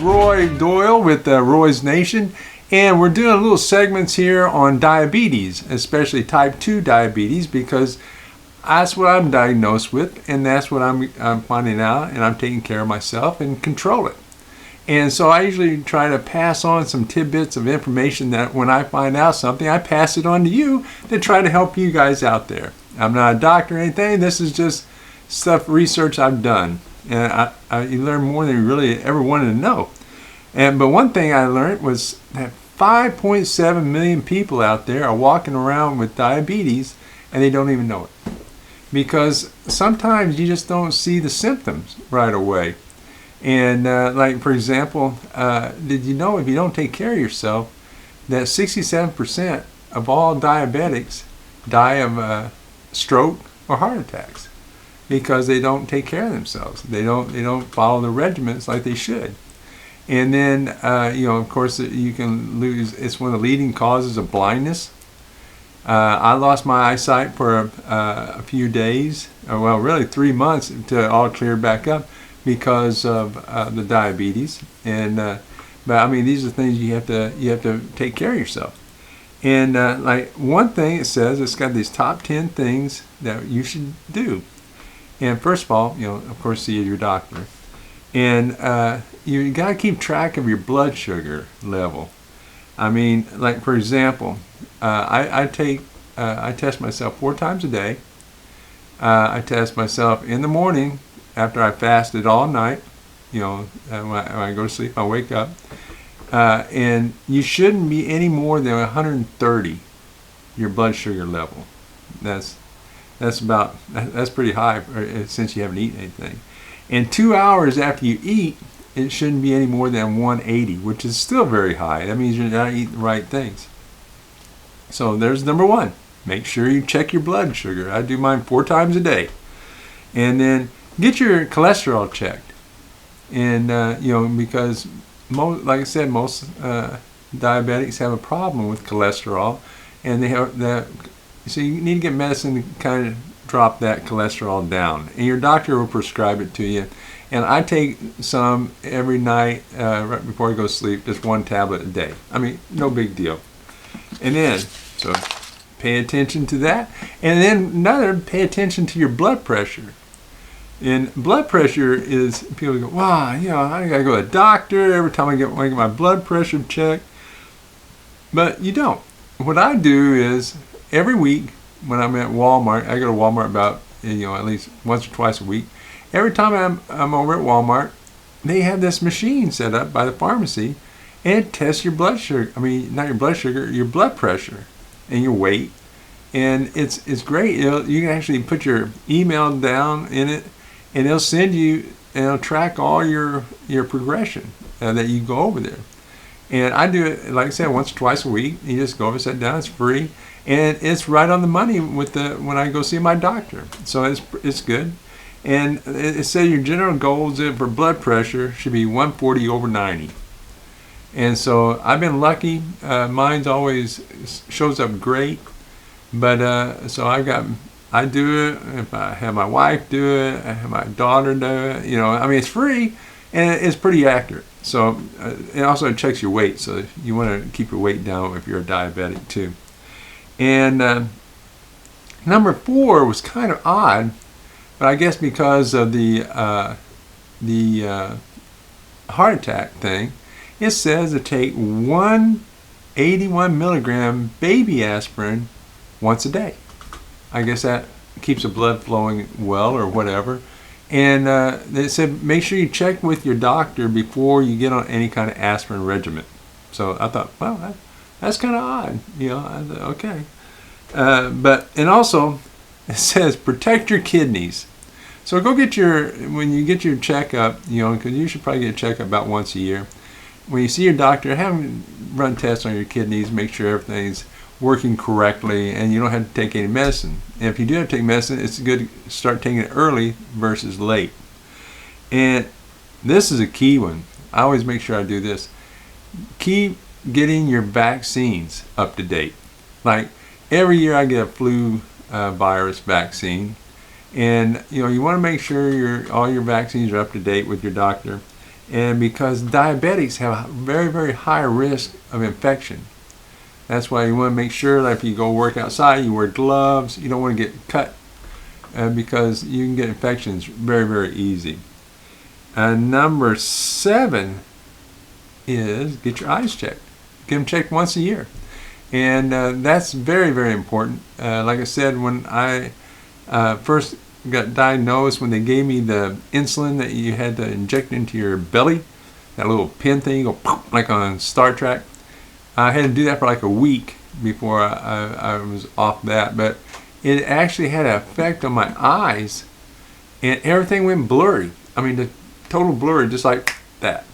Roy Doyle with Roy's Nation, and we're doing little segments here on diabetes, especially type 2 diabetes, because that's what I'm diagnosed with, and that's what I'm finding out, and I'm taking care of myself and control it. And so I usually try to pass on some tidbits of information that when I find out something, I pass it on to you to try to help you guys out there. I'm not a doctor or anything. This is just research I've done. And you learn more than you really ever wanted to know. But one thing I learned was that 5.7 million people out there are walking around with diabetes and they don't even know it. Because sometimes you just don't see the symptoms right away. And like, for example, did you know if you don't take care of yourself, that 67% of all diabetics die of stroke or heart attacks? Because they don't take care of themselves. They don't follow the regimens like they should. And then, of course, you can lose. It's one of the leading causes of blindness. I lost my eyesight for a few days, well, really 3 months to all clear back up because of the diabetes. And but I mean, these are things you have to take care of yourself. And like one thing it says, it's got these top 10 things that you should do. And first of all, of course, see your doctor. And you got to keep track of your blood sugar level. I mean, like, for example, I test myself 4 times a day. I test myself in the morning after I fasted all night. When I go to sleep, I wake up. And you shouldn't be any more than 130, your blood sugar level. That's pretty high since you haven't eaten anything. And 2 hours after you eat, it shouldn't be any more than 180, which is still very high. That means you're not eating the right things. So there's number 1. Make sure you check your blood sugar. I do mine 4 times a day. And then get your cholesterol checked. And, because, like I said, most diabetics have a problem with cholesterol. And they have that. So you need to get medicine to kind of drop that cholesterol down. And your doctor will prescribe it to you. And I take some every night right before I go to sleep, just 1 tablet a day. I mean, no big deal. And then, so pay attention to that. And then pay attention to your blood pressure. And blood pressure is, people go, wow, I got to go to the doctor every time I get my blood pressure checked. But you don't. What I do is, every week when I'm at Walmart, I go to Walmart about at least once or twice a week. Every time I'm over at Walmart, they have this machine set up by the pharmacy, and it tests your blood sugar. I mean, not your blood sugar, your blood pressure and your weight. And it's great. You can actually put your email down in it, and it'll send you, and it'll track all your progression that you go over there. And I do it, like I said, once or twice a week. You just go over, sit down. It's free, and it's right on the money with when I go see my doctor. So it's good. And it says your general goals for blood pressure should be 140 over 90. And so I've been lucky. Mine's always shows up great. But so I do it. If I have my wife do it, I have my daughter do it. I mean, it's free and it's pretty accurate. So it also checks your weight. So you want to keep your weight down if you're a diabetic too. And number 4 was kind of odd, but I guess because of the heart attack thing, it says to take 181 milligram baby aspirin once a day. I guess that keeps the blood flowing well or whatever. And they said make sure you check with your doctor before you get on any kind of aspirin regimen. So I thought, well, that's kind of odd. I thought, okay. And also, it says protect your kidneys. So go when you get your checkup, because you should probably get a checkup about once a year. When you see your doctor, have them run tests on your kidneys, make sure everything's working correctly, and you don't have to take any medicine. And if you do have to take medicine, it's good to start taking it early versus late. And this is a key one. I always make sure I do this. Keep getting your vaccines up to date. Like every year I get a flu virus vaccine, and you want to make sure all your vaccines are up to date with your doctor. and because diabetics have a very, very high risk of infection. That's why you want to make sure that if you go work outside, you wear gloves. You don't want to get cut because you can get infections very, very easy. Number 7 is get your eyes checked. Get them checked once a year. And that's very, very important. Like I said, when I first got diagnosed, when they gave me the insulin that you had to inject into your belly, that little pin thing, go pop, like on Star Trek, I had to do that for like a week before I was off that. But it actually had an effect on my eyes, and everything went blurry. I mean, the total blurry, just like that.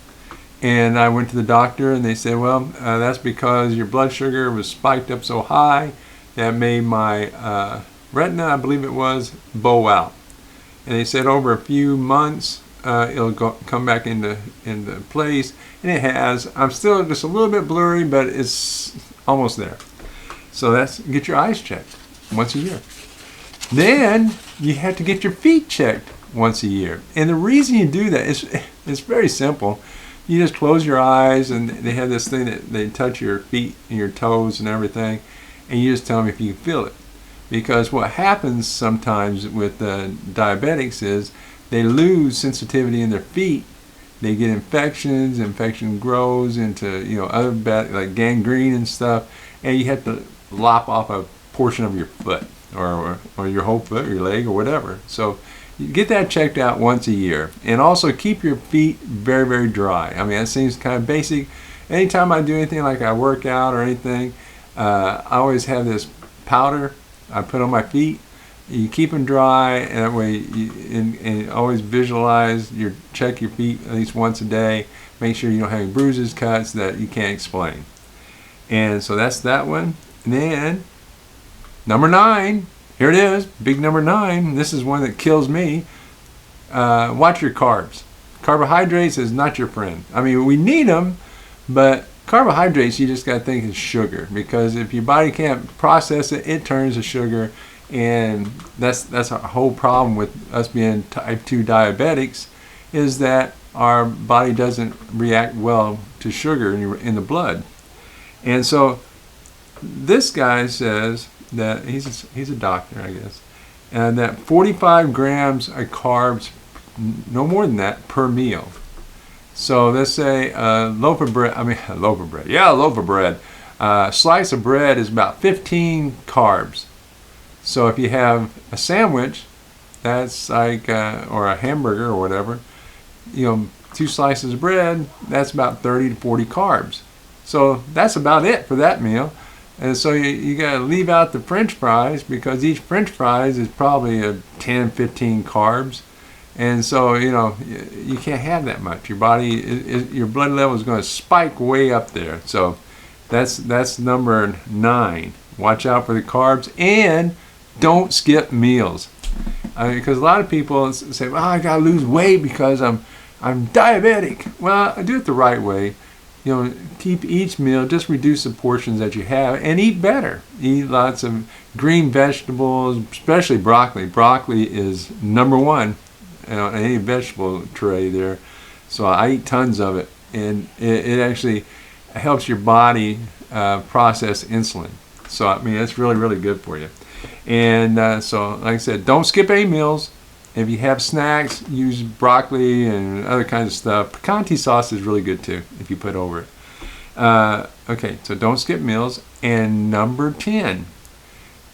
And I went to the doctor, and they said, well, that's because your blood sugar was spiked up so high that made my retina, I believe it was, bow out. And they said over a few months, it'll come back into place, and it has. I'm still just a little bit blurry, but it's almost there. So that's get your eyes checked once a year. Then you have to get your feet checked once a year. And the reason you do that is it's very simple. You just close your eyes, and they have this thing that they touch your feet and your toes and everything, and you just tell them if you can feel it. Because what happens sometimes with diabetics is they lose sensitivity in their feet. They get infections. Infection grows into other bad, like gangrene and stuff, and you have to lop off a portion of your foot or your whole foot, or your leg, or whatever. So you get that checked out once a year, and also keep your feet very, very dry. I mean, that seems kind of basic. Anytime I do anything like I work out or anything, I always have this powder I put on my feet. You keep them dry, and that way and always visualize check your feet at least once a day. Make sure you don't have any bruises, cuts that you can't explain. And so that's that one. And then number 9, here it is, big number 9. This is one that kills me. Watch your carbs. Carbohydrates is not your friend. I mean, we need them, but carbohydrates, you just got to think is sugar, because if your body can't process it, it turns to sugar, and that's our whole problem with us being type 2 diabetics, is that our body doesn't react well to sugar in the blood. And so this guy says that he's a doctor, I guess, and that 45 grams of carbs, no more than that, per meal. So let's say a loaf of bread, slice of bread is about 15 carbs. So if you have a sandwich, that's like, or a hamburger or whatever, 2 slices of bread, that's about 30 to 40 carbs. So that's about it for that meal. And so you got to leave out the French fries, because each French fries is probably 10, 15 carbs. And so, you can't have that much. Your body, your blood level is going to spike way up there. So that's number 9. Watch out for the carbs, and don't skip meals. Because a lot of people say, well, I got to lose weight because I'm diabetic. Well, do it the right way. Keep each meal, just reduce the portions that you have, and eat better. Eat lots of green vegetables, especially broccoli. Broccoli is number 1 on any vegetable tray there. So I eat tons of it, and it actually helps your body process insulin. So I mean, it's really, really good for you. And so, like I said, don't skip any meals. If you have snacks, use broccoli and other kinds of stuff. Picante sauce is really good too, if you put over it. Okay, so don't skip meals. And number 10,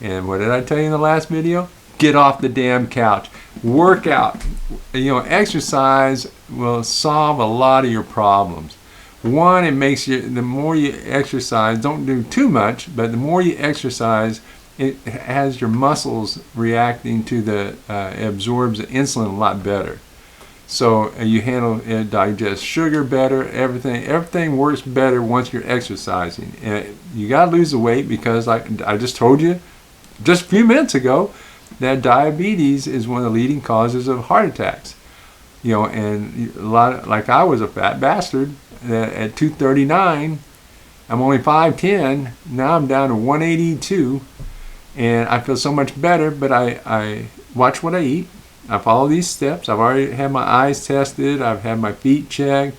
and what did I tell you in the last video? Get off the damn couch. Work out. Exercise will solve a lot of your problems. One, it makes the more you exercise, don't do too much, but the more you exercise, it has your muscles reacting to it absorbs the insulin a lot better. So you digest sugar better, everything works better once you're exercising. And you got to lose the weight, because like I just told you just a few minutes ago, that diabetes is one of the leading causes of heart attacks. And like I was a fat bastard at 239. I'm only 5'10". Now I'm down to 182. And I feel so much better, but I watch what I eat, I follow these steps. I've already had my eyes tested. I've had my feet checked.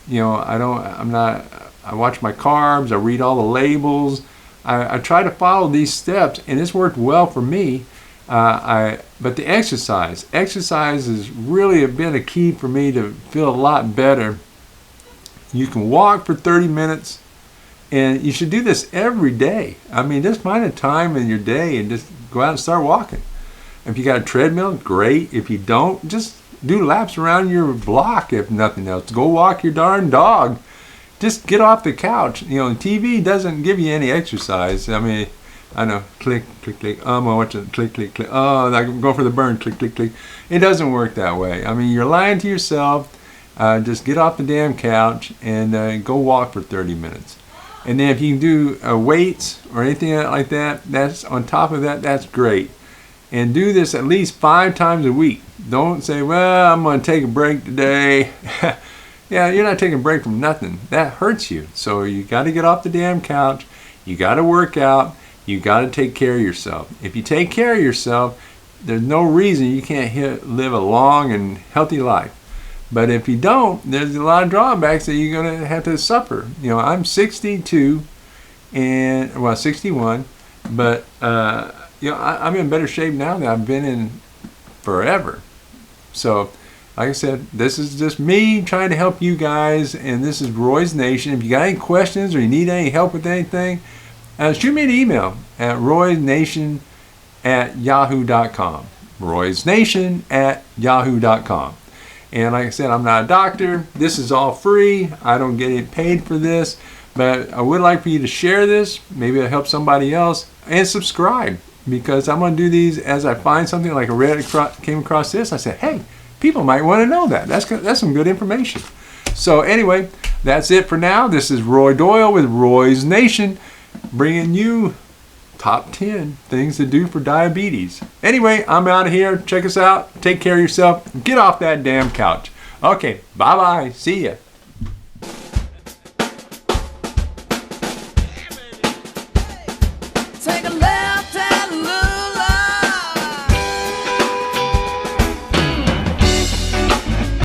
You know, I watch my carbs. I read all the labels. I try to follow these steps, and it's worked well for me. But the exercise has really been a key for me to feel a lot better. You can walk for 30 minutes, and you should do this every day. I mean, just find a time in your day and just go out and start walking. If you got a treadmill, great. If you don't, just do laps around your block, if nothing else. Go walk your darn dog. Just get off the couch. You know, TV doesn't give you any exercise. I mean, I know, click, click, click. Oh, I'm watching, click, click, click. Oh, I can go for the burn, click, click, click. It doesn't work that way. I mean, you're lying to yourself. Just get off the damn couch and go walk for 30 minutes. And then if you can do weights or anything like that, that's on top of that, that's great. And do this at least 5 times a week. Don't say, well, I'm going to take a break today. Yeah, you're not taking a break from nothing. That hurts you. So you got to get off the damn couch. You got to work out. You got to take care of yourself. If you take care of yourself, there's no reason you can't live a long and healthy life. But if you don't, there's a lot of drawbacks that you're going to have to suffer. You know, I'm 62 and, well, 61, but, you know, I'm in better shape now than I've been in forever. So, like I said, this is just me trying to help you guys, and this is Roy's Nation. If you got any questions or you need any help with anything, shoot me an email at roysnation@yahoo.com. roysnation@yahoo.com. And like I said, I'm not a doctor. This is all free. I don't get it paid for this. But I would like for you to share this. Maybe it'll help somebody else. And subscribe, because I'm going to do these as I find something. Like I came across this. I said, hey, people might want to know that. That's some good information. So anyway, that's it for now. This is Roy Doyle with Roy's Nation, bringing you top 10 things to do for diabetes. Anyway, I'm out of here. Check us out. Take care of yourself. Get off that damn couch. Okay, bye-bye. See ya.